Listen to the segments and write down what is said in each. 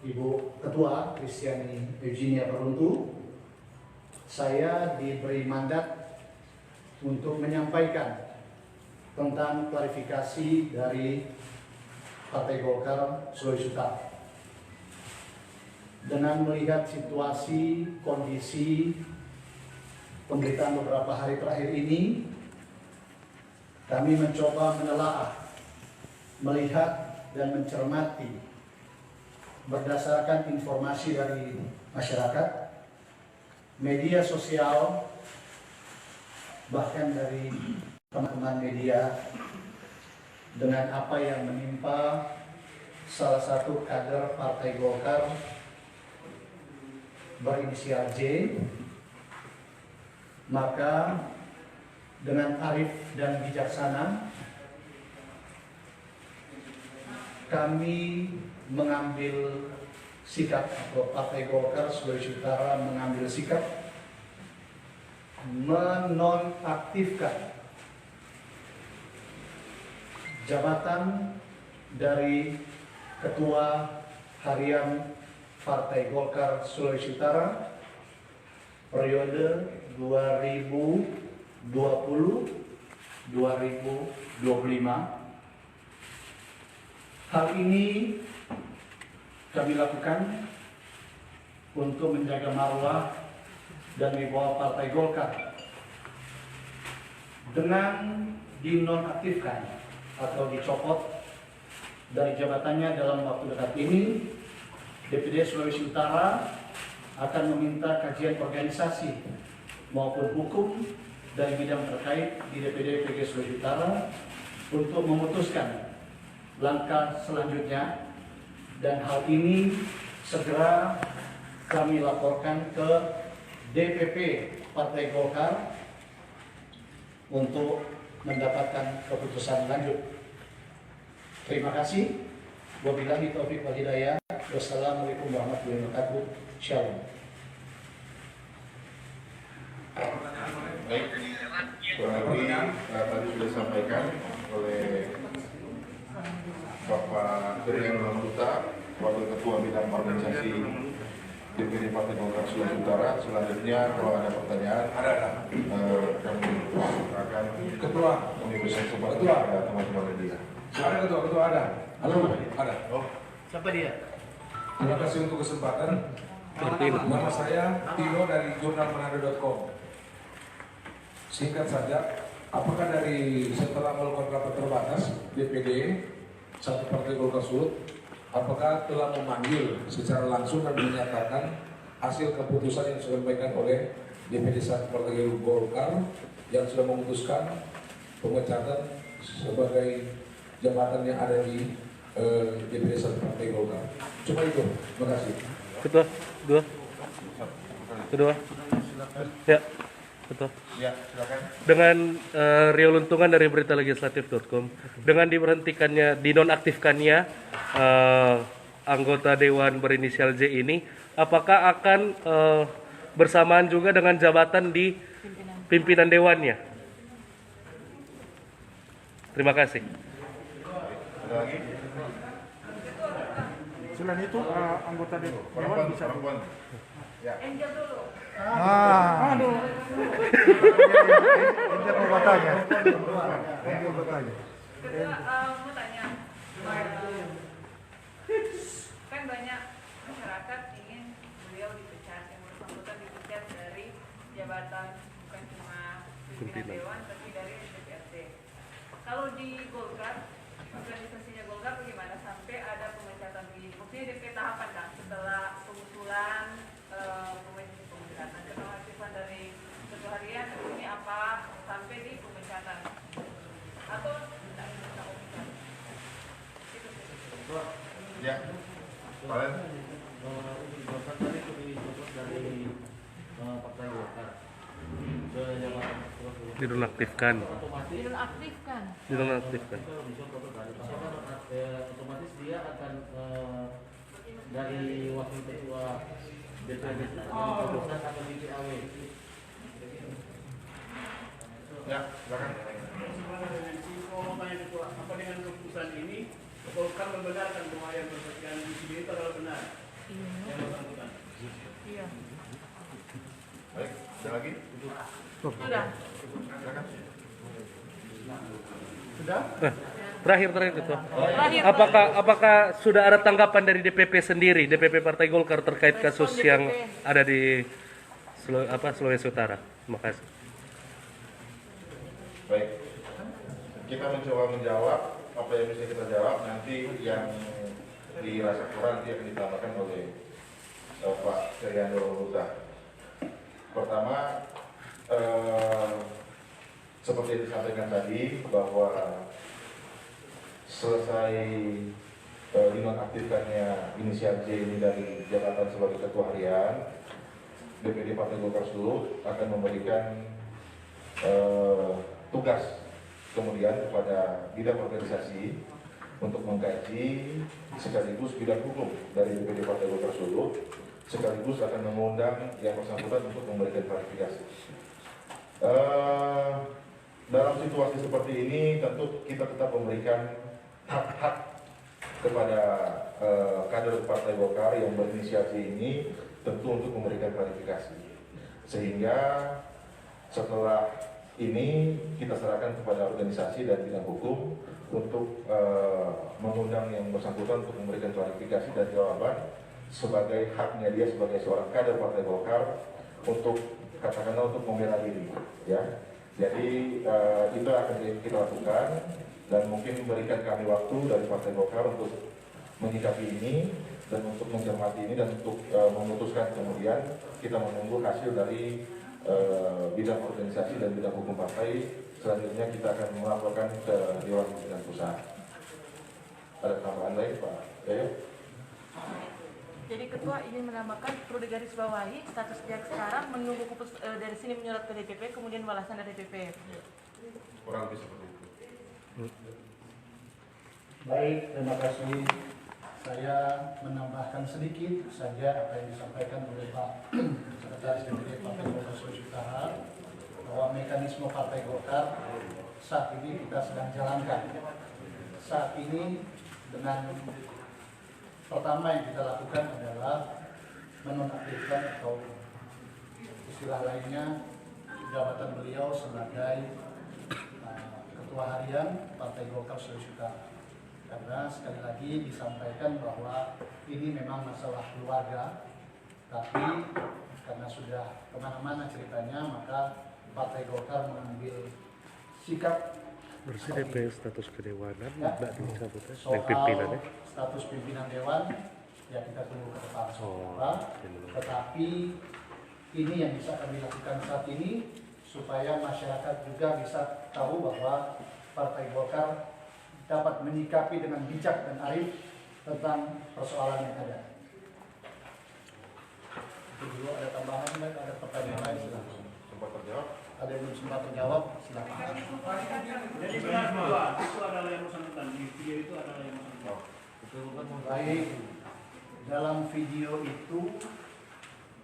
Ibu Ketua Kristiani Eugenia Peruntu, saya diberi mandat untuk menyampaikan tentang klarifikasi dari Partai Golkar Sulawesi Utara. Dengan melihat situasi, kondisi pemberitaan beberapa hari terakhir ini, kami mencoba menelaah, melihat dan mencermati berdasarkan informasi dari masyarakat, media sosial, bahkan dari teman-teman media, dengan apa yang menimpa salah satu kader Partai Golkar berinisial J, maka dengan arif dan bijaksana kami mengambil sikap, atau Partai Golkar Sulawesi Utara mengambil sikap menonaktifkan jabatan dari Ketua Harian Partai Golkar Sulawesi Utara periode 2020-2025. Hal ini kami lakukan untuk menjaga marwah dan wibawa Partai Golkar dengan dinonaktifkan atau dicopot dari jabatannya dalam waktu dekat ini. DPD Sulawesi Utara akan meminta kajian organisasi maupun hukum dari bidang terkait di DPD PG Sulawesi Utara untuk memutuskan langkah selanjutnya, dan hal ini segera kami laporkan ke DPP Partai Golkar untuk mendapatkan keputusan lanjut. Terima kasih. Wabillahi taufiq wal hidayah. Wassalamualaikum warahmatullahi wabarakatuh. Shalom. Baik, kurang lebih tadi sudah disampaikan oleh Bapak Durian Lambuta, Wakil Ketua Bidang Organisasi DPD Partai Golkar Sulawesi Utara. Selanjutnya kalau ada pertanyaan, kami akan Ketua memberikan kesempatan kepada teman-teman media. Ada ketua ada. Halo, ada. Oh, Siapa dia? Terima kasih untuk kesempatan. Nama saya Tino dari jurnalmanado.com. Singkat saja, apakah dari setelah melakukan rapat terbatas DPD satu Partai Golkar Sulut, apakah telah memanggil secara langsung dan menyatakan hasil keputusan yang disampaikan oleh DPD satu Partai Golkar yang sudah memutuskan pemecatan sebagai jabatan yang ada di DPD satu Partai Golkar? Cuma itu, terima kasih. Ketua, kedua. Ya, Ketua. ya silakan. Dengan Rio Luntungan dari beritalegislatif.com, dengan diberhentikannya, dinonaktifkannya anggota Dewan berinisial J ini, apakah akan bersamaan juga dengan jabatan di pimpinan Dewannya? Terima kasih. Ada lagi? Selain itu anggota Dewan bisa. Perempuan. Ya. Aduh. Angel mau bertanya. Ketua, mau tanya, kan banyak masyarakat ingin beliau dipecat, yang bersangkutan dipecat dari jabatan bukan cuma pimpinan Dewan, tapi dari DPRD. Kalau di Golkar, organisasinya Golkar bagaimana sampai ada pemecatan begini? Maksudnya DP tahapan kan setelah pengusulan pemecatan penonaktifan dari ketua harian ini apa sampai di pemecatan atau tidak pemecatan? Ya. Kalian? Golkar tadi dicopot dari Partai Golkar ke jabatan Dinonaktifkan. dinonaktifkan. Otomatis dia akan dari wakil ketua DPRD keputusan atau di PAW. Ya, silakan. Apa dengan keputusan ini Golkar membenarkan bahwa yang bersekian di sini itu adalah benar? Sudah. Sudah? Terakhir Ketua. Terakhir, Apakah sudah ada tanggapan dari DPP sendiri, DPP Partai Golkar terkait kasus Respon yang DPP. ada di Sulawesi Utara? Terima kasih. Baik, kita mencoba menjawab apa yang bisa kita jawab. Nanti yang dirasa kurang nanti akan ditambahkan oleh Pak Seriando Luta. Pertama, seperti yang disampaikan tadi bahwa selesai dinonaktifkannya inisial J ini dari jabatan sebagai ketua harian, DPD Partai Golkar Sulut akan memberikan tugas kemudian kepada bidang organisasi untuk mengkaji sekaligus bidang hukum dari DPD Partai Golkar Sulut, sekaligus akan mengundang yang bersangkutan untuk memberikan klarifikasi. Dalam situasi seperti ini tentu kita tetap memberikan hak-hak kepada kader Partai Golkar yang berinisiasi ini tentu untuk memberikan klarifikasi. Sehingga setelah ini kita serahkan kepada organisasi dan bidang hukum untuk mengundang yang bersangkutan untuk memberikan klarifikasi dan jawaban sebagai haknya dia sebagai seorang kader Partai Golkar untuk katakanlah untuk membela diri, ya. Jadi itu akan kita lakukan dan mungkin memberikan kami waktu dari Partai Golkar untuk menyikapi ini dan untuk mencermati ini dan untuk memutuskan. Kemudian kita menunggu hasil dari bidang organisasi dan bidang hukum partai. Selanjutnya kita akan melaporkan ke Dewan Pimpinan Pusat. Ada tambahan lain, Pak Yayo? Jadi Ketua ingin menambahkan, perlu digarisbawahi status sejak sekarang menunggu dari sini menyurat ke DPP, kemudian balasan dari DPP. Kurang lebih seperti itu. Baik, terima kasih. Saya menambahkan sedikit saja apa yang disampaikan oleh Pak Sekretaris DPD Partai Golkar Sulawesi Utara, bahwa mekanisme Partai Golkar saat ini kita sedang jalankan. Saat ini dengan pertama yang kita lakukan adalah menonaktifkan atau istilah lainnya jabatan beliau sebagai Ketua Harian Partai Golkar Sulawesi Utara. Karena sekali lagi disampaikan bahwa ini memang masalah keluarga, tapi karena sudah kemana-mana ceritanya, maka Partai Golkar mengambil sikap Bersih DP status kedewanan, Ya. tidak dicabut ya, soal yang pimpinannya. status pimpinan dewan, ya kita tunggu ke depan seperti Oh, apa. belum. Tetapi ini yang bisa kami lakukan saat ini supaya masyarakat juga bisa tahu bahwa Partai Golkar dapat menyikapi dengan bijak dan arif tentang persoalan yang ada. Itu dulu, ada tambahan, ada pertanyaan lain, silakan. Sempat terjawab? Ada yang belum sempat terjawab, silakan. Jadi benar itu adalah yang bersangkutan, di video itu adalah yang bersangkutan. Baik, dalam video itu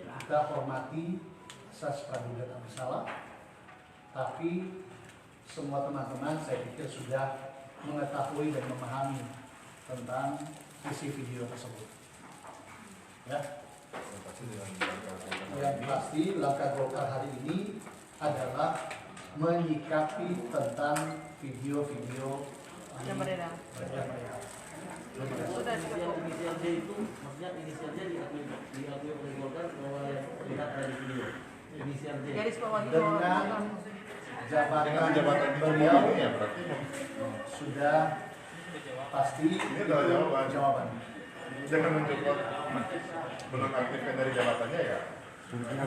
kita hormati asas praduga tak bersalah, tapi semua teman-teman saya pikir sudah mengetahui dan memahami tentang isi video tersebut. Ya, yang pasti langkah Golkar hari ini adalah menyikapi tentang video-video Yang beredar. yang beredar. Sudah Inisial J itu maksudnya inisial J diakui oleh Golkar bahwa yang terlihat dari video. Inisial J. garis bawahi Dengan Dengan jabatan beliau ini ya berarti sudah pasti ini adalah jawaban. jawaban. Jangan mencoba menonaktifkan dari jabatannya ya. Gimana?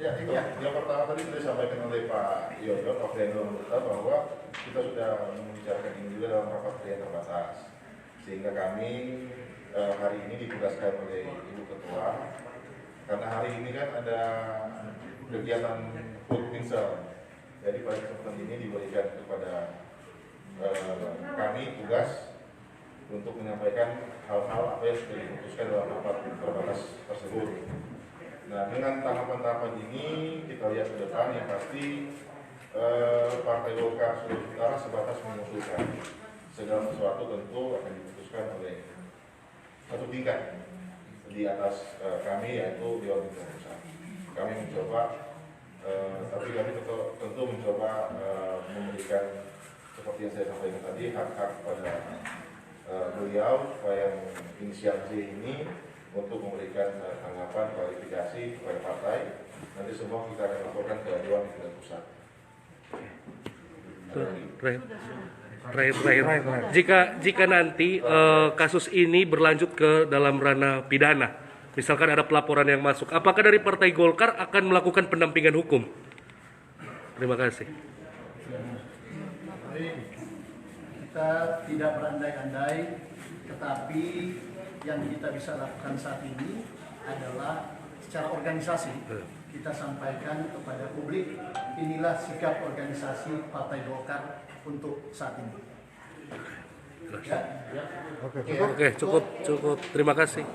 Ya, itu yang pertama tadi sudah disampaikan oleh Pak Yoyo, Pak Fernando Luta, bahwa kita sudah membicarakan ini juga dalam rapat harian terbatas. Sehingga kami hari ini ditugaskan oleh Ibu Ketua, karena hari ini kan ada kegiatan food pinsel. Jadi pada kesempatan ini diberikan kepada kami tugas untuk menyampaikan hal-hal apa yang sudah diputuskan dalam rapat terbatas tersebut. Nah, dengan tahapan-tahapan ini kita lihat ke depan, yang pasti Partai Golkar Sulawesi Utara sebatas mengusulkan. Segala sesuatu tentu akan diputuskan oleh satu tingkat di atas kami, yaitu Dewan Pimpinan Pusat. Kami mencoba, tapi kami tentu mencoba memberikan seperti yang saya sampaikan tadi, hak-hak kepada beliau supaya yang inisial J ini untuk memberikan tanggapan klarifikasi kepada partai. Nanti semua kita akan laporkan ke Dewan Pimpinan Pusat. Terakhir. Jika nanti kasus ini berlanjut ke dalam ranah pidana, misalkan ada pelaporan yang masuk, apakah dari Partai Golkar akan melakukan pendampingan hukum? Terima kasih. Baik, kita tidak berandai-andai, tetapi yang kita bisa lakukan saat ini adalah secara organisasi kita sampaikan kepada publik, inilah sikap organisasi Partai Golkar untuk saat ini. Oke, cukup. Terima kasih.